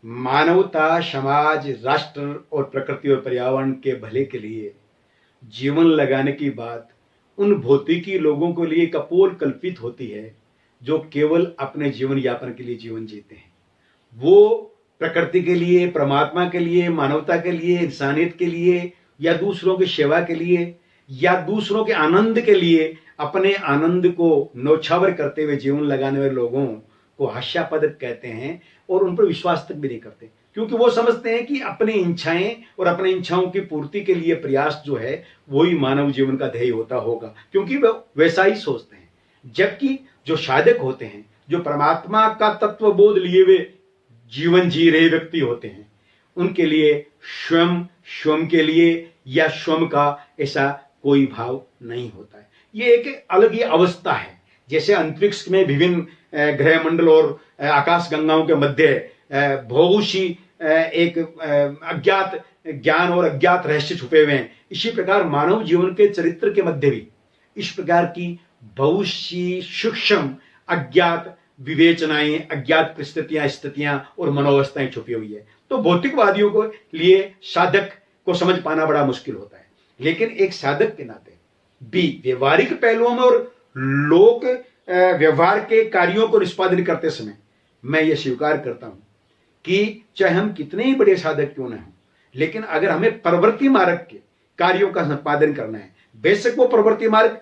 मानवता, समाज, राष्ट्र और प्रकृति और पर्यावरण के भले के लिए जीवन लगाने की बात उन भौतिकी लोगों के लिए कपोल कल्पित होती है जो केवल अपने जीवन यापन के लिए जीवन जीते हैं। वो प्रकृति के लिए, परमात्मा के लिए, मानवता के लिए, इंसानियत के लिए या दूसरों की सेवा के लिए या दूसरों के आनंद के लिए अपने आनंद को नौछावर करते हुए जीवन लगाने वाले लोगों को हास्यास्पद कहते हैं और उन पर विश्वास तक भी नहीं करते, क्योंकि वो समझते हैं कि अपनी इच्छाएं और अपनी इच्छाओं की पूर्ति के लिए प्रयास जो है वही मानव जीवन का ध्येय होता होगा, क्योंकि वो वैसा ही सोचते हैं। जबकि जो साधक होते हैं, जो परमात्मा का तत्व बोध लिए हुए जीवन जी रहे व्यक्ति होते हैं, उनके लिए स्वयं स्वयं के लिए या स्वयं का ऐसा कोई भाव नहीं होता है। ये एक अलग ही अवस्था है। जैसे अंतरिक्ष में विभिन्न ग्रह मंडल और आकाश गंगाओं के मध्य बहुत सी एक अज्ञात ज्ञान और अज्ञात रहस्य छुपे हुए हैं, इसी प्रकार मानव जीवन के चरित्र के मध्य भी इस प्रकार की बहुत सी सूक्ष्म अज्ञात विवेचनाएं, अज्ञात परिस्थितियां, स्थितियां और मनोवस्थाएं छुपी हुई है। तो भौतिकवादियों को लिए साधक को समझ पाना बड़ा मुश्किल होता है, लेकिन एक साधक के नाते भी व्यवहारिक पहलुओं में और लोक व्यवहार के कार्यों को निष्पादन करते समय मैं ये स्वीकार करता हूं कि चाहे हम कितने ही बड़े साधक क्यों न हों, लेकिन अगर हमें प्रवृत्ति मार्ग के कार्यों का संपादन करना है, बेशक वो प्रवृत्ति मार्ग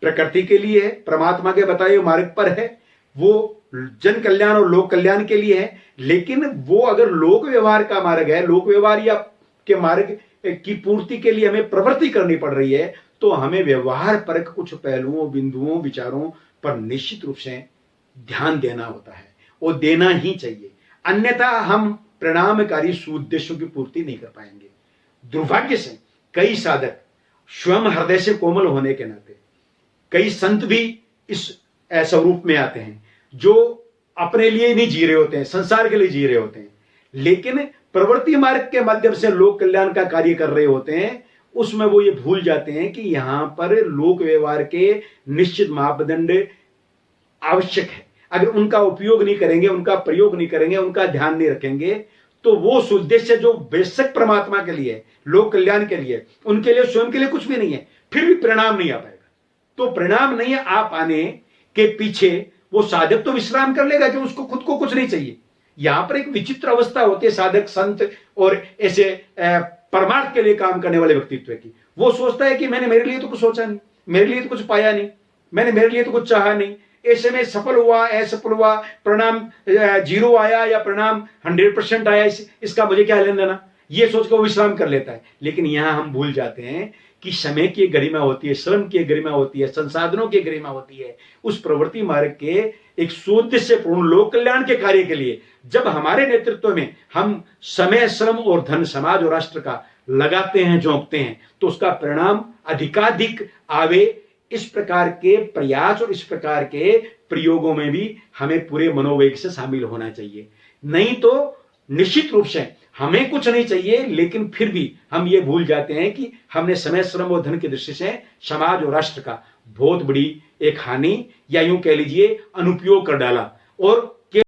प्रकृति के लिए है, परमात्मा के बताए हुए मार्ग पर है, वो जन कल्याण और लोक कल्याण के लिए है, लेकिन वो अगर लोक व्यवहार का मार्ग है, लोक व्यवहार या के मार्ग की पूर्ति के लिए हमें प्रवृत्ति करनी पड़ रही है, तो हमें व्यवहार पर कुछ पहलुओं, बिंदुओं, विचारों पर निश्चित रूप से ध्यान देना होता है और देना ही चाहिए। अन्यथा हम परिणामकारी सुउद्देश्यों की पूर्ति नहीं कर पाएंगे। दुर्भाग्य से कई साधक स्वयं हृदय से कोमल होने के नाते, कई संत भी इस स्वरूप में आते हैं जो अपने लिए नहीं जी रहे होते हैं, संसार के लिए जी रहे होते हैं, लेकिन प्रवृत्ति मार्ग के माध्यम से लोक कल्याण का कार्य कर रहे होते हैं। उसमें वो ये भूल जाते हैं कि यहां पर लोक व्यवहार के निश्चित मापदंड आवश्यक है। अगर उनका उपयोग नहीं करेंगे, उनका प्रयोग नहीं करेंगे, उनका ध्यान नहीं रखेंगे, तो वो उद्देश्य जो बेशक परमात्मा के लिए, लोक कल्याण के लिए, उनके लिए, स्वयं के लिए कुछ भी नहीं है, फिर भी परिणाम नहीं आ पाएगा। तो परिणाम नहीं आ पाने के पीछे वो साधक तो विश्राम कर लेगा कि उसको खुद को कुछ नहीं चाहिए। यहां पर एक विचित्र अवस्था होती है साधक, संत और ऐसे परमार्थ के लिए काम करने वाले व्यक्तित्व की। वो सोचता है कि मैंने मेरे लिए तो कुछ सोचा नहीं, मेरे लिए तो कुछ पाया नहीं, मैंने मेरे लिए तो कुछ चाहा नहीं, ऐसे में सफल हुआ, असफल हुआ, परिणाम 0 आया या परिणाम 100% आया, इसका मुझे क्या लेना देना, ये सोच कर वो विश्राम कर लेता है। लेकिन यहां हम भूल जाते हैं कि समय की गरिमा होती है, श्रम की गरिमा होती है, संसाधनों की गरिमा होती है। उस प्रवृत्ति मार्ग के एक सुउद्देश्यपूर्ण लोक कल्याण के कार्य के लिए जब हमारे नेतृत्व में हम समय, श्रम और धन समाज और राष्ट्र का लगाते हैं, झोंकते हैं, तो उसका परिणाम अधिकाधिक आवे। इस प्रकार के प्रयास और इस प्रकार के प्रयोगों में भी हमें पूरे मनोवेग से शामिल होना चाहिए। नहीं तो निश्चित रूप से हमें कुछ नहीं चाहिए, लेकिन फिर भी हम ये भूल जाते हैं कि हमने समय, श्रम और धन की दृष्टि से समाज और राष्ट्र का बहुत बड़ी एक हानि या यूं कह लीजिए अनुपयोग कर डाला और